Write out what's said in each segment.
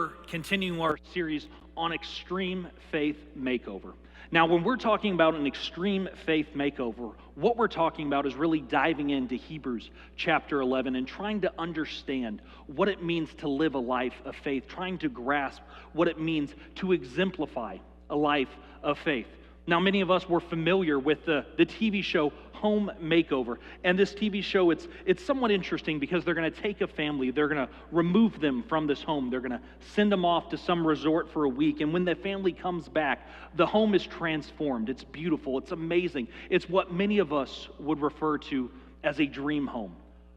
we're continuing our series on extreme faith makeover. Now, when we're talking about an extreme faith makeover, what we're talking about is really diving into Hebrews chapter 11 and trying to understand what it means to live a life of faith, trying to grasp what it means to exemplify a life of faith. Now, many of us were familiar with the TV show Home Makeover. And this TV show, it's somewhat interesting because they're going to take a family, they're going to remove them from this home, they're going to send them off to some resort for a week. And when the family comes back, the home is transformed. It's beautiful. It's amazing. It's what many of us would refer to as a dream home.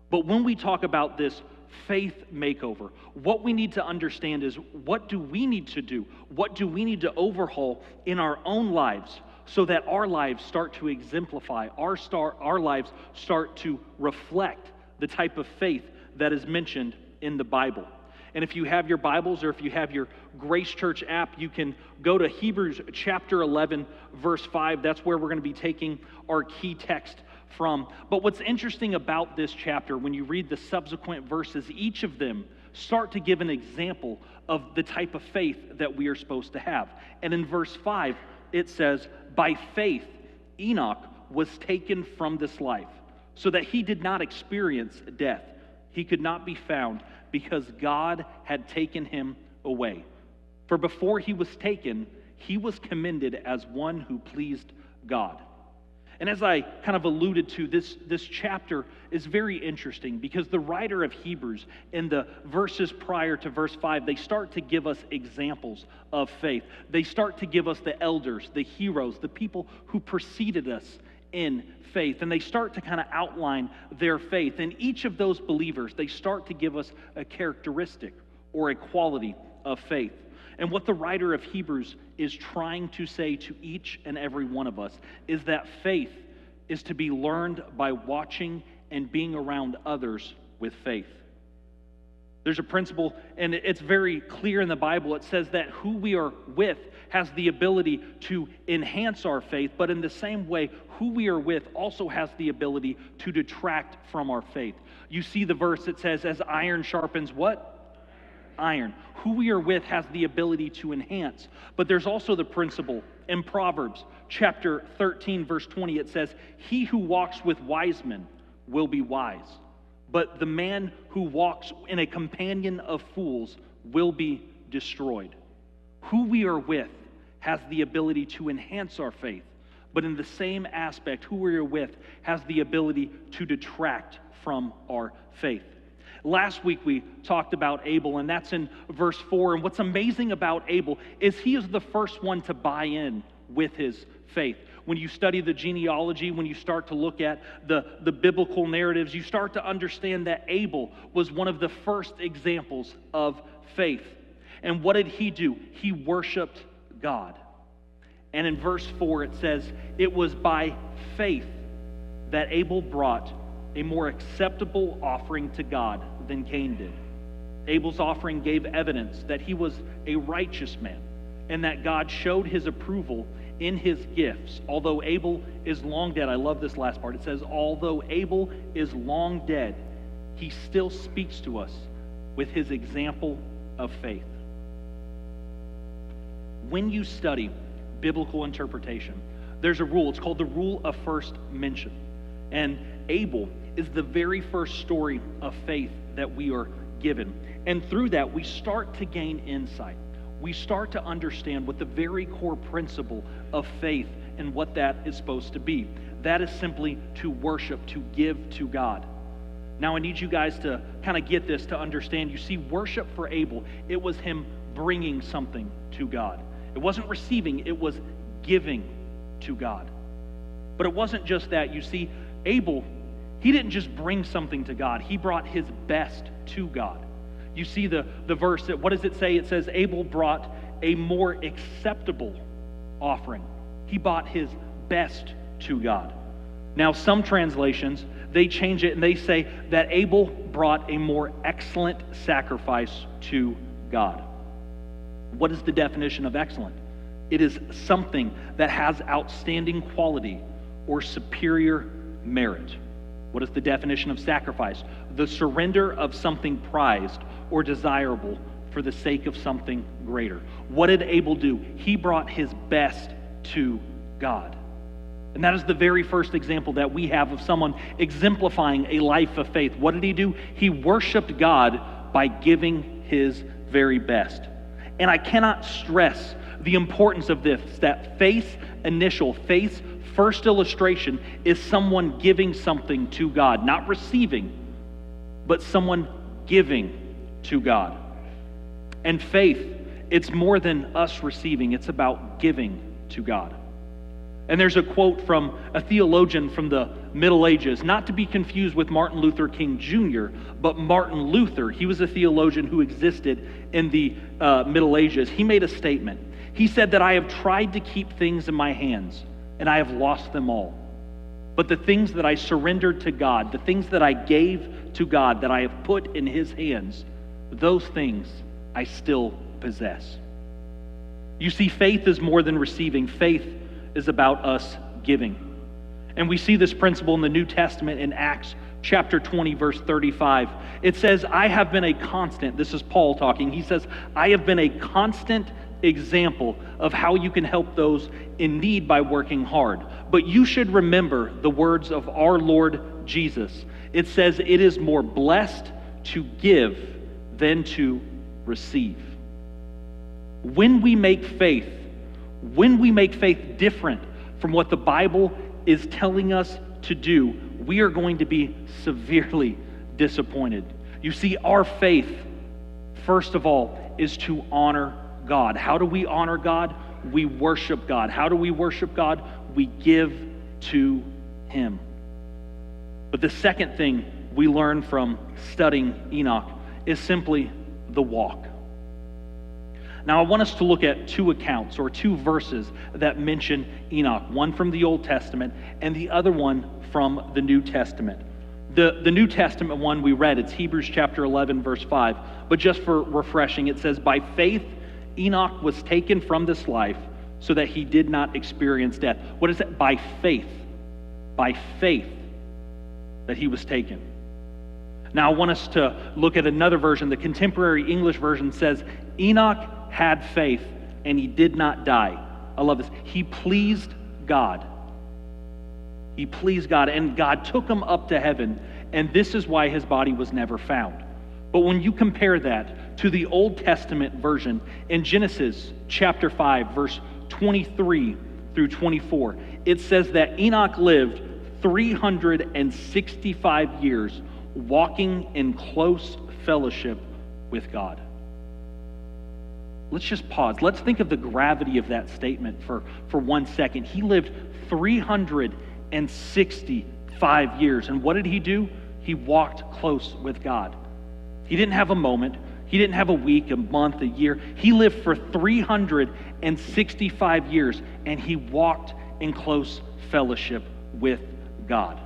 But when we talk about this faith makeover, what we need to understand is, what do we need to do? What do we need to overhaul in our own lives so that our lives start to exemplify, our lives start to reflect the type of faith that is mentioned in the Bible? And if you have your Bibles or if you have your Grace Church app, you can go to Hebrews chapter 11, verse 5. That's where we're going to be taking our key text from. But what's interesting about this chapter, when you read the subsequent verses, each of them start to give an example of the type of faith that we are supposed to have. And in verse 5, it says, "By faith, Enoch was taken from this life, so that he did not experience death. He could not be found because God had taken him away. For before he was taken, he was commended as one who pleased God." And as I kind of alluded to, this chapter is very interesting because the writer of Hebrews, in the verses prior to verse 5, they start to give us examples of faith. They start to give us the elders, the heroes, the people who preceded us in faith. And they start to kind of outline their faith. And each of those believers, they start to give us a characteristic or a quality of faith. And what the writer of Hebrews is trying to say to each and every one of us is that faith is to be learned by watching and being around others with faith. There's a principle, and it's very clear in the Bible. It says that who we are with has the ability to enhance our faith, but in the same way, who we are with also has the ability to detract from our faith. You see the verse that says, "As iron sharpens" what? Iron. Who we are with has the ability to enhance. But there's also the principle in Proverbs chapter 13, verse 20. It says, "He who walks with wise men will be wise, but the man who walks in a companion of fools will be destroyed." Who we are with has the ability to enhance our faith, but in the same aspect, who we are with has the ability to detract from our faith. Last week we talked about Abel, and that's in verse 4. And what's amazing about Abel is he is the first one to buy in with his faith. When you study the genealogy, when you start to look at the biblical narratives, you start to understand that Abel was one of the first examples of faith. And what did he do? He worshiped God. And in verse 4 it says, "It was by faith that Abel brought a more acceptable offering to God than Cain did." Abel's offering gave evidence that he was a righteous man and that God showed his approval in his gifts. Although Abel is long dead, I love this last part. It says, "Although Abel is long dead, he still speaks to us with his example of faith." When you study biblical interpretation, there's a rule. It's called the rule of first mention. And Abel is the very first story of faith that we are given. And through that, we start to gain insight. We start to understand what the very core principle of faith and what that is supposed to be. That is simply to worship, to give to God. Now, I need you guys to kind of get this, to understand. You see, worship for Abel, it was him bringing something to God. It wasn't receiving, it was giving to God. But it wasn't just that. You see, Abel, he didn't just bring something to God. He brought his best to God. You see the verse, what does it say? It says Abel brought a more acceptable offering. He brought his best to God. Now, some translations, they change it and they say that Abel brought a more excellent sacrifice to God. What is the definition of excellent? It is something that has outstanding quality or superior merit. What is the definition of sacrifice? The surrender of something prized or desirable for the sake of something greater. What did Abel do? He brought his best to God. And that is the very first example that we have of someone exemplifying a life of faith. What did he do? He worshiped God by giving his very best. And I cannot stress the importance of this, that faith's first illustration is someone giving something to God, not receiving, but someone giving to God. And faith, it's more than us receiving, it's about giving to God. And there's a quote from a theologian from the Middle Ages, not to be confused with Martin Luther King Jr., but Martin Luther. He was a theologian who existed in the Middle Ages. He made a statement. He said that I have tried to keep things in my hands, and I have lost them all. But the things that I surrendered to God, the things that I gave to God, that I have put in his hands, those things I still possess. You see, faith is more than receiving. Faith is about us giving. And we see this principle in the New Testament in Acts chapter 20, verse 35. It says, I have been a constant, this is Paul talking, he says, I have been a constant example of how you can help those in need by working hard. But you should remember the words of our Lord Jesus. It says, it is more blessed to give than to receive. When we make faith different from what the Bible is telling us to do, we are going to be severely disappointed. You see, our faith, first of all, is to honor God. How do we honor God? We worship God. How do we worship God? We give to him. But the second thing we learn from studying Enoch is simply the walk. Now, I want us to look at two accounts or two verses that mention Enoch, one from the Old Testament and the other one from the New Testament. The New Testament one we read, it's Hebrews chapter 11, verse 5. But just for refreshing, it says, by faith, Enoch was taken from this life so that he did not experience death. What is that? By faith. By faith that he was taken. Now, I want us to look at another version. The contemporary English version says, Enoch had faith and he did not die. I love this. He pleased God. He pleased God, and God took him up to heaven, and this is why his body was never found. But when you compare that to the Old Testament version in Genesis chapter 5, verse 23 through 24, it says that Enoch lived 365 years walking in close fellowship with God. Let's just pause. Let's think of the gravity of that statement for 1 second. He lived 365 years. And what did he do? He walked close with God. He didn't have a moment. He didn't have a week, a month, a year. He lived for 365 years, and he walked in close fellowship with God.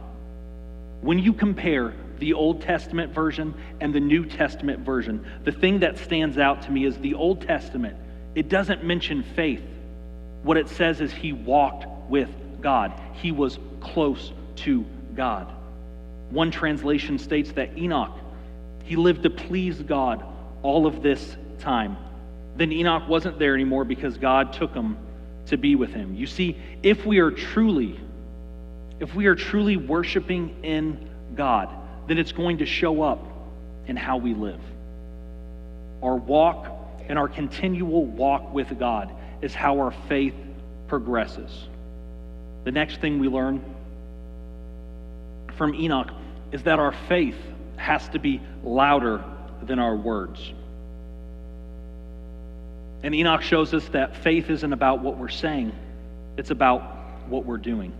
When you compare the Old Testament version and the New Testament version, the thing that stands out to me is the Old Testament, it doesn't mention faith. What it says is he walked with God. He was close to God. One translation states that Enoch, he lived to please God all of this time. Then Enoch wasn't there anymore because God took him to be with him. You see, if we are truly worshiping in God, then it's going to show up in how we live. Our walk and our continual walk with God is how our faith progresses. The next thing we learn from Enoch is that our faith has to be louder than our words. And Enoch shows us that faith isn't about what we're saying, it's about what we're doing.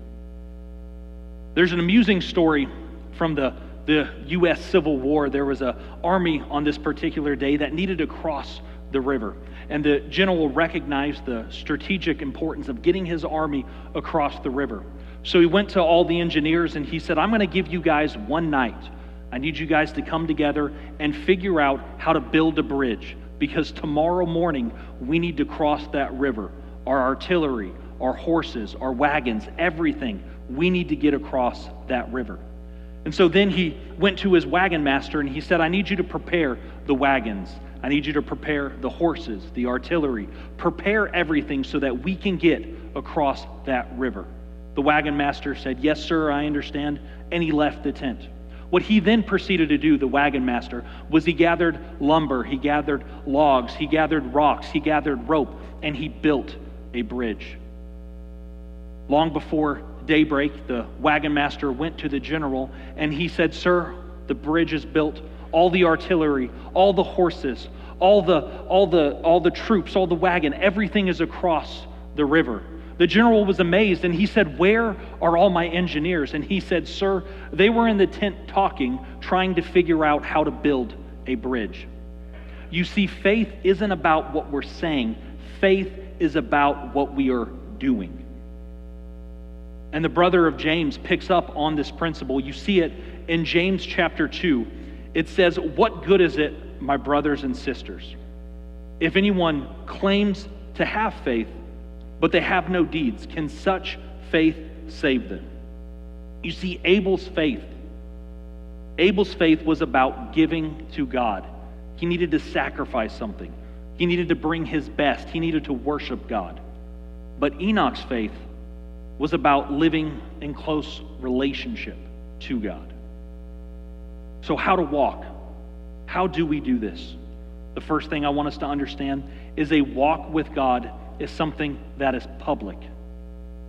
There's an amusing story from the U.S. Civil War. There was an army on this particular day that needed to cross the river. And the general recognized the strategic importance of getting his army across the river. So he went to all the engineers and he said, I'm going to give you guys one night. I need you guys to come together and figure out how to build a bridge, because tomorrow morning we need to cross that river. Our artillery, our horses, our wagons, everything, we need to get across that river. And so then he went to his wagon master and he said, I need you to prepare the wagons. I need you to prepare the horses, the artillery, prepare everything so that we can get across that river. The wagon master said, yes, sir, I understand, and he left the tent. What he then proceeded to do, the wagon master, was he gathered lumber, he gathered logs, he gathered rocks, he gathered rope, and he built a bridge. Long before daybreak, the wagon master went to the general and he said, sir, the bridge is built, all the artillery, all the horses, all the troops, all the wagon, everything is across the river. The general was amazed and he said, where are all my engineers? And he said, sir, they were in the tent talking, trying to figure out how to build a bridge. You see, faith isn't about what we're saying. Faith is about what we are doing. And the brother of James picks up on this principle. You see it in James chapter 2. It says, what good is it, my brothers and sisters, if anyone claims to have faith, but they have no deeds? Can such faith save them? You see, Abel's faith was about giving to God. He needed to sacrifice something. He needed to bring his best. He needed to worship God. But Enoch's faith was about living in close relationship to God. So how to walk? How do we do this? The first thing I want us to understand is a walk with God is something that is public.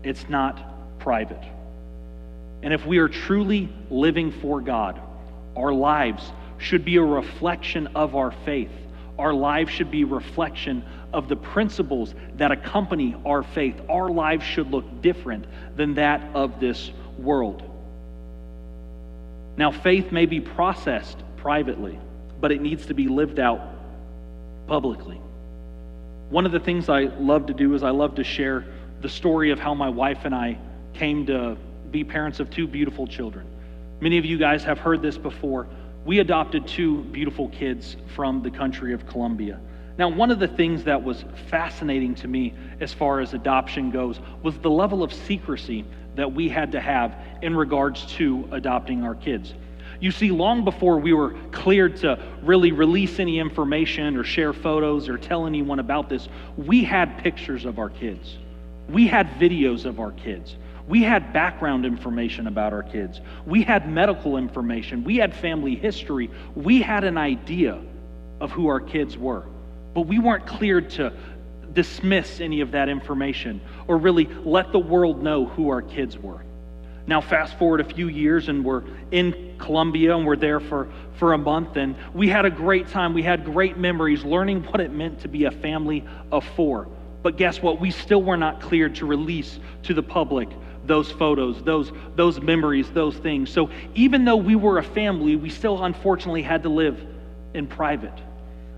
It's not private. And if we are truly living for God, our lives should be a reflection of our faith. Our lives should be a reflection of the principles that accompany our faith. Our lives should look different than that of this world. Now, faith may be processed privately, but it needs to be lived out publicly. One of the things I love to do is I love to share the story of how my wife and I came to be parents of two beautiful children. Many of you guys have heard this before. We adopted two beautiful kids from the country of Colombia. Now, one of the things that was fascinating to me as far as adoption goes was the level of secrecy that we had to have in regards to adopting our kids. You see, long before we were cleared to really release any information or share photos or tell anyone about this, we had pictures of our kids. We had videos of our kids. We had background information about our kids. We had medical information. We had family history. We had an idea of who our kids were. But we weren't cleared to dismiss any of that information or really let the world know who our kids were. Now, fast forward a few years and we're in Colombia and we're there for a month, and we had a great time. We had great memories learning what it meant to be a family of four. But guess what? We still were not cleared to release to the public those photos, those memories, those things. So even though we were a family, we still unfortunately had to live in private.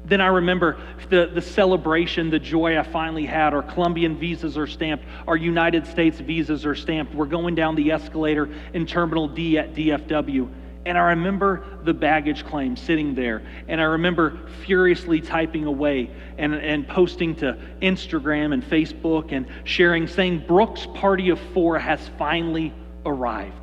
Then I remember the celebration, the joy I finally had. Our Colombian visas are stamped. Our United States visas are stamped. We're going down the escalator in Terminal D at DFW. And I remember the baggage claim sitting there. And I remember furiously typing away and posting to Instagram and Facebook and sharing, saying, Brooke's party of four has finally arrived.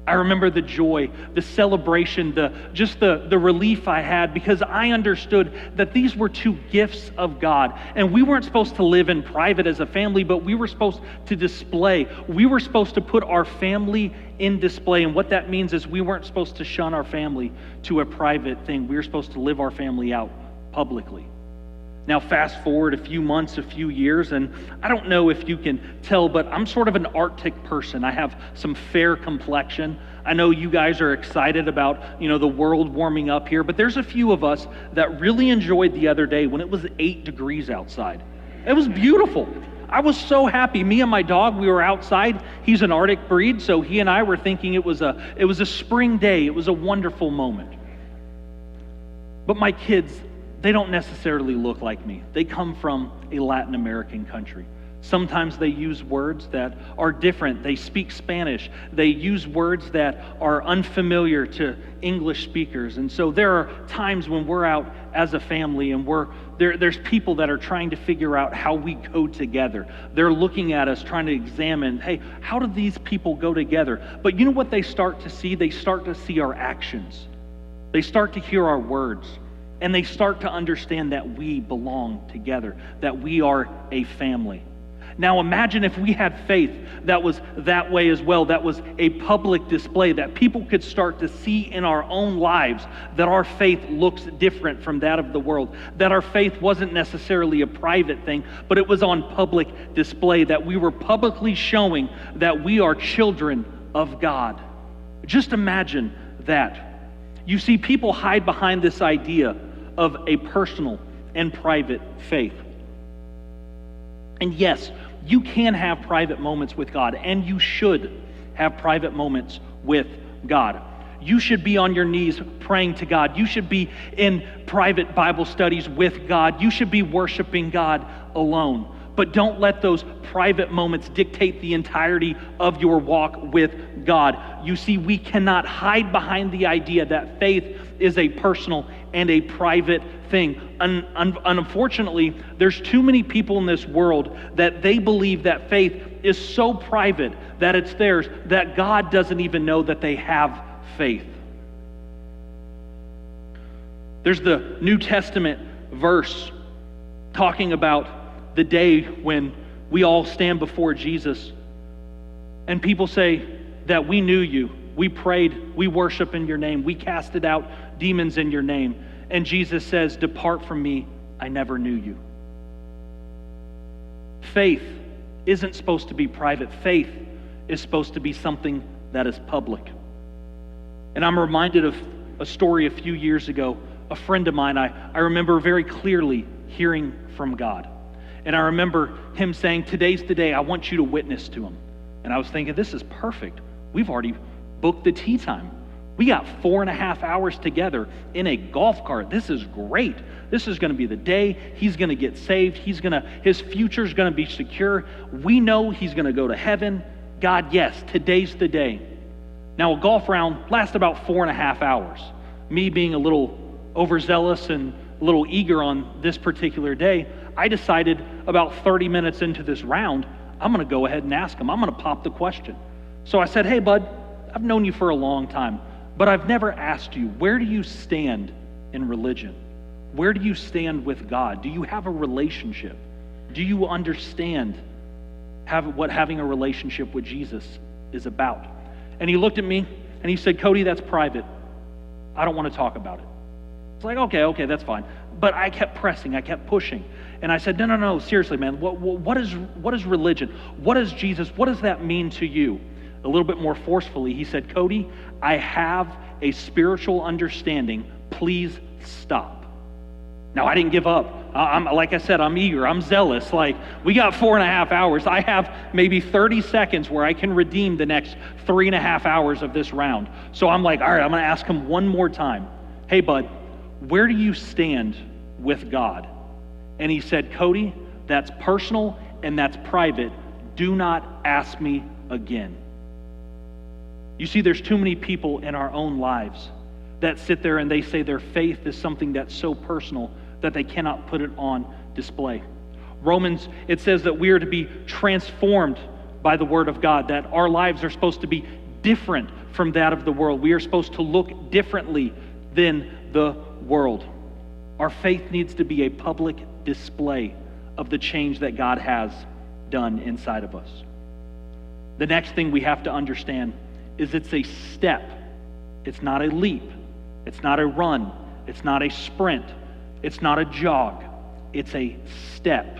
I remember the joy, the celebration, the relief I had, because I understood that these were two gifts of God. And we weren't supposed to live in private as a family, but we were supposed to display. We were supposed to put our family in display. And what that means is we weren't supposed to shun our family to a private thing. We were supposed to live our family out publicly. Now, fast forward a few months, a few years, and I don't know if you can tell, but I'm sort of an Arctic person. I have some fair complexion. I know you guys are excited about, the world warming up here, but there's a few of us that really enjoyed the other day when it was 8 degrees outside. It was beautiful. I was so happy. Me and my dog, we were outside. He's an Arctic breed, so he and I were thinking it was a spring day. It was a wonderful moment. But my kids, they don't necessarily look like me. They come from a Latin American country. Sometimes they use words that are different. They speak Spanish. They use words that are unfamiliar to English speakers. And so there are times when we're out as a family and there's people that are trying to figure out how we go together. They're looking at us, trying to examine, hey, how do these people go together? But you know what they start to see? They start to see our actions. They start to hear our words. And they start to understand that we belong together, that we are a family. Now imagine if we had faith that was that way as well, that was a public display, that people could start to see in our own lives that our faith looks different from that of the world, that our faith wasn't necessarily a private thing, but it was on public display, that we were publicly showing that we are children of God. Just imagine that. You see, people hide behind this idea of a personal and private faith. And yes, you can have private moments with God, and you should have private moments with God. You should be on your knees praying to God. You should be in private Bible studies with God. You should be worshiping God alone. But don't let those private moments dictate the entirety of your walk with God. You see, we cannot hide behind the idea that faith is a personal and a private thing. Unfortunately, there's too many people in this world that they believe that faith is so private that it's theirs, that God doesn't even know that they have faith. There's the New Testament verse talking about the day when we all stand before Jesus and people say that we knew you, we prayed, we worship in your name, we casted out demons in your name. And Jesus says, "Depart from me, I never knew you." Faith isn't supposed to be private. Faith is supposed to be something that is public. And I'm reminded of a story a few years ago. A friend of mine, I remember very clearly hearing from God. And I remember him saying, "Today's the day, I want you to witness to him." And I was thinking, this is perfect. We've already booked the tea time. We got 4.5 hours together in a golf cart. This is great. This is going to be the day he's going to get saved. His future is going to be secure. We know he's going to go to heaven. God, yes, today's the day. Now, a golf round lasts about 4.5 hours. Me being a little overzealous and a little eager on this particular day, I decided about 30 minutes into this round, I'm going to go ahead and ask him. I'm going to pop the question. So I said, "Hey, bud, I've known you for a long time, but I've never asked you, where do you stand in religion? Where do you stand with God? Do you have a relationship? Do you understand what having a relationship with Jesus is about?" And he looked at me and he said, "Cody, that's private. I don't want to talk about it." It's like, okay, that's fine. But I kept pressing, I kept pushing. And I said, no, seriously, man, what is religion? What is Jesus? What does that mean to you? A little bit more forcefully, he said, "Cody, I have a spiritual understanding. Please stop." Now, I didn't give up. Like I said, I'm eager, I'm zealous. Like, we got 4.5 hours. I have maybe 30 seconds where I can redeem the next 3.5 hours of this round. So I'm like, all right, I'm going to ask him one more time. "Hey, bud, where do you stand with God?" And he said, "Cody, that's personal and that's private. Do not ask me again." You see, there's too many people in our own lives that sit there and they say their faith is something that's so personal that they cannot put it on display. Romans, it says that we are to be transformed by the Word of God, that our lives are supposed to be different from that of the world. We are supposed to look differently than the world. Our faith needs to be a public display of the change that God has done inside of us. The next thing we have to understand is it's a step. It's not a leap. It's not a run. It's not a sprint. It's not a jog. It's a step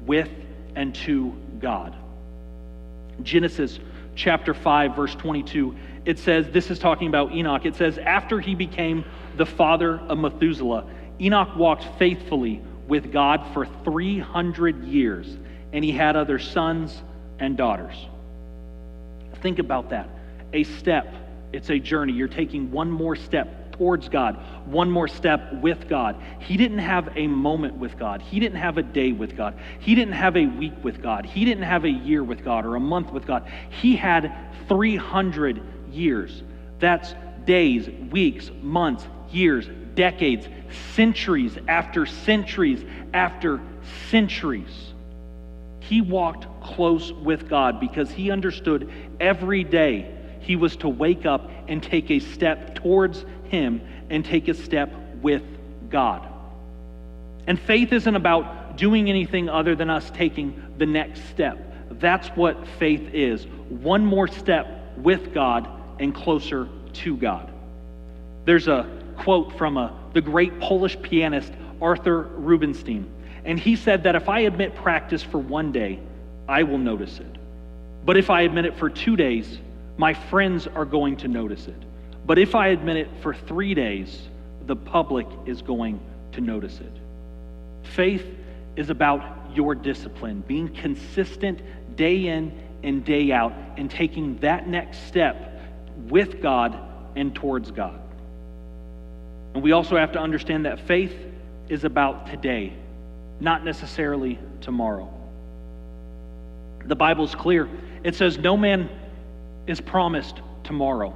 with and to God. Genesis chapter 5, verse 22, it says, this is talking about Enoch. It says, "After he became the father of Methuselah, Enoch walked faithfully with God for 300 years, and he had other sons and daughters." Think about that. A step, it's a journey. You're taking one more step towards God, one more step with God. He didn't have a moment with God. He didn't have a day with God. He didn't have a week with God. He didn't have a year with God or a month with God. He had 300 years. That's days, weeks, months, years, decades, centuries after centuries after centuries. He walked close with God because he understood every day he was to wake up and take a step towards him and take a step with God. And faith isn't about doing anything other than us taking the next step. That's what faith is. One more step with God and closer to God. There's a quote from the great Polish pianist Arthur Rubinstein. And he said that if I admit practice for one day, I will notice it. But if I admit it for 2 days, my friends are going to notice it. But if I admit it for 3 days, the public is going to notice it. Faith is about your discipline, being consistent day in and day out, and taking that next step with God and towards God. And we also have to understand that faith is about today, not necessarily tomorrow. The Bible's clear. It says no man is promised tomorrow.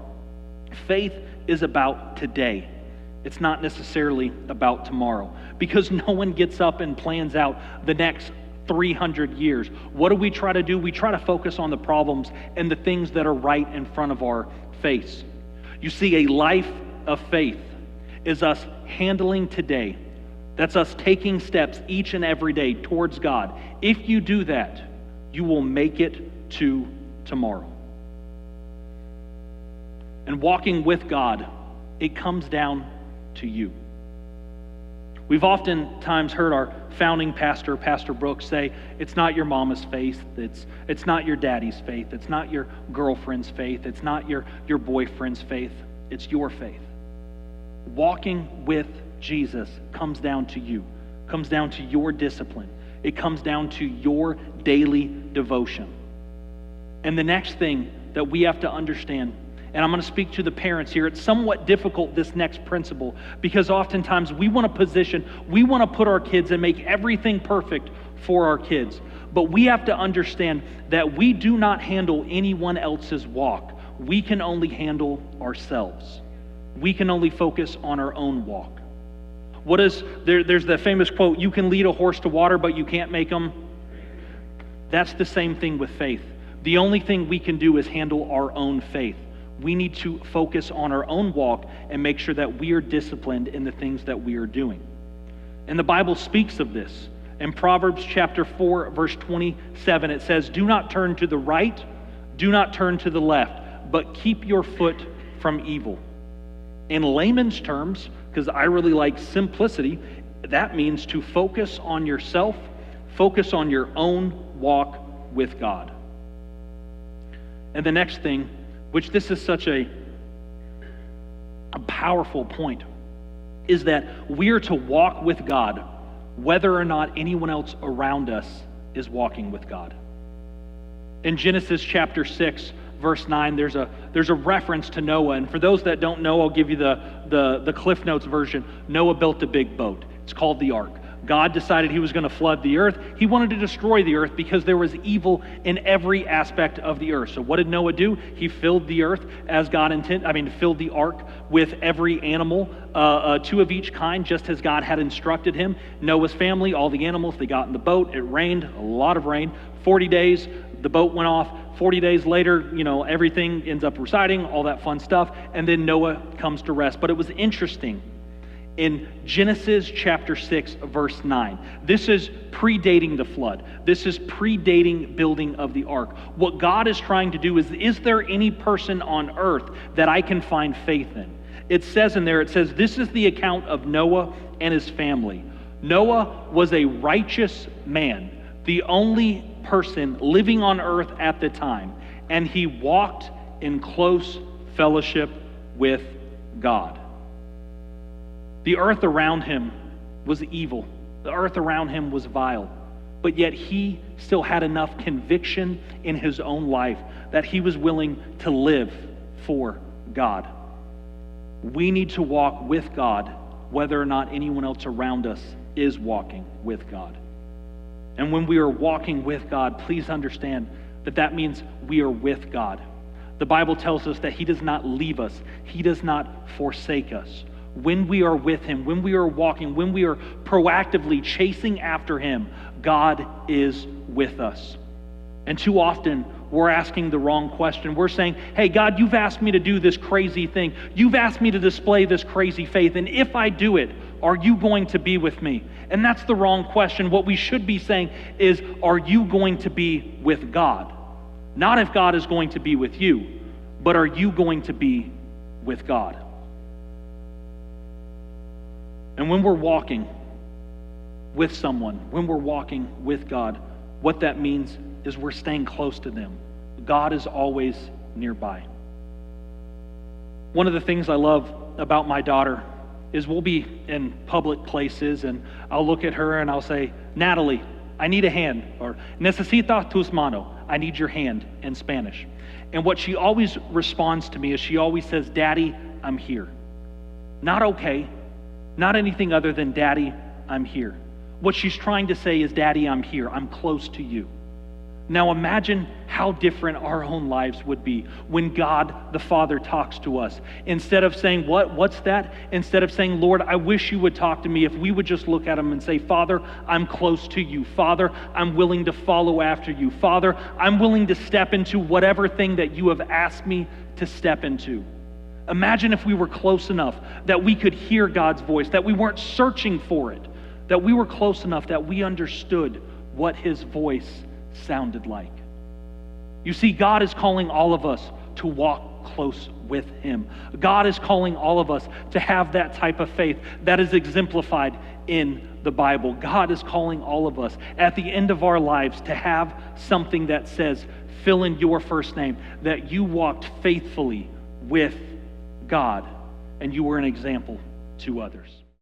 Faith is about today. It's not necessarily about tomorrow, because no one gets up and plans out the next 300 years. What do? We try to focus on the problems and the things that are right in front of our face. You see, a life of faith is us handling today. That's us taking steps each and every day towards God. If you do that, you will make it to tomorrow. And walking with God, it comes down to you. We've oftentimes heard our founding pastor, Pastor Brooks, say, it's not your mama's faith, it's not your daddy's faith, it's not your girlfriend's faith, it's not your boyfriend's faith, it's your faith. Walking with Jesus comes down to you, comes down to your discipline. It comes down to your daily devotion. And the next thing that we have to understand, and I'm going to speak to the parents here, it's somewhat difficult, this next principle, because oftentimes we want to put our kids and make everything perfect for our kids. But we have to understand that we do not handle anyone else's walk. We can only handle ourselves. We can only focus on our own walk. There's the famous quote, you can lead a horse to water, but you can't make them. That's the same thing with faith. The only thing we can do is handle our own faith. We need to focus on our own walk and make sure that we are disciplined in the things that we are doing. And the Bible speaks of this. In Proverbs chapter 4, verse 27, it says, do not turn to the right, do not turn to the left, but keep your foot from evil. In layman's terms, because I really like simplicity, that means to focus on yourself, focus on your own walk with God. And the next thing, which this is such a powerful point, is that we are to walk with God whether or not anyone else around us is walking with God. In Genesis chapter 6, verse 9, there's a reference to Noah. And for those that don't know, I'll give you the Cliff Notes version. Noah built a big boat. It's called the ark. God decided he was going to flood the earth. He wanted to destroy the earth because there was evil in every aspect of the earth. So what did Noah do? He filled the earth as God intended. Filled the ark with every animal, 2 of each kind, just as God had instructed him. Noah's family, all the animals, they got in the boat. It rained, a lot of rain. 40 days, the boat went off. 40 days later, everything ends up reciting, all that fun stuff. And then Noah comes to rest. But it was interesting. In Genesis chapter 6, verse 9. This is predating the flood. This is predating building of the ark. What God is trying to do is there any person on earth that I can find faith in? It says in there, this is the account of Noah and his family. Noah was a righteous man, the only person living on earth at the time, and he walked in close fellowship with God. The earth around him was evil. The earth around him was vile. But yet he still had enough conviction in his own life that he was willing to live for God. We need to walk with God whether or not anyone else around us is walking with God. And when we are walking with God, please understand that means we are with God. The Bible tells us that he does not leave us. He does not forsake us. When we are with him, when we are walking, when we are proactively chasing after him, God is with us. And too often, we're asking the wrong question. We're saying, hey, God, you've asked me to do this crazy thing. You've asked me to display this crazy faith. And if I do it, Are you going to be with me? And that's the wrong question. What we should be saying is, are you going to be with God? Not if God is going to be with you, but are you going to be with God? And when we're walking with someone, when we're walking with God, what that means is we're staying close to them. God is always nearby. One of the things I love about my daughter is we'll be in public places and I'll look at her and I'll say, Natalie, I need a hand, or necesita tus mano, I need your hand in Spanish. And what she always responds to me is she always says, Daddy, I'm here. Not okay, not anything other than Daddy, I'm here. What she's trying to say is, Daddy, I'm here, I'm close to you. Now imagine how different our own lives would be when God the Father talks to us. Instead of saying, what's that? Instead of saying, Lord, I wish you would talk to me, if we would just look at him and say, Father, I'm close to you. Father, I'm willing to follow after you. Father, I'm willing to step into whatever thing that you have asked me to step into. Imagine if we were close enough that we could hear God's voice, that we weren't searching for it, that we were close enough that we understood what his voice sounded like. You see, God is calling all of us to walk close with him. God is calling all of us to have that type of faith that is exemplified in the Bible. God is calling all of us at the end of our lives to have something that says, fill in your first name, that you walked faithfully with God and you were an example to others.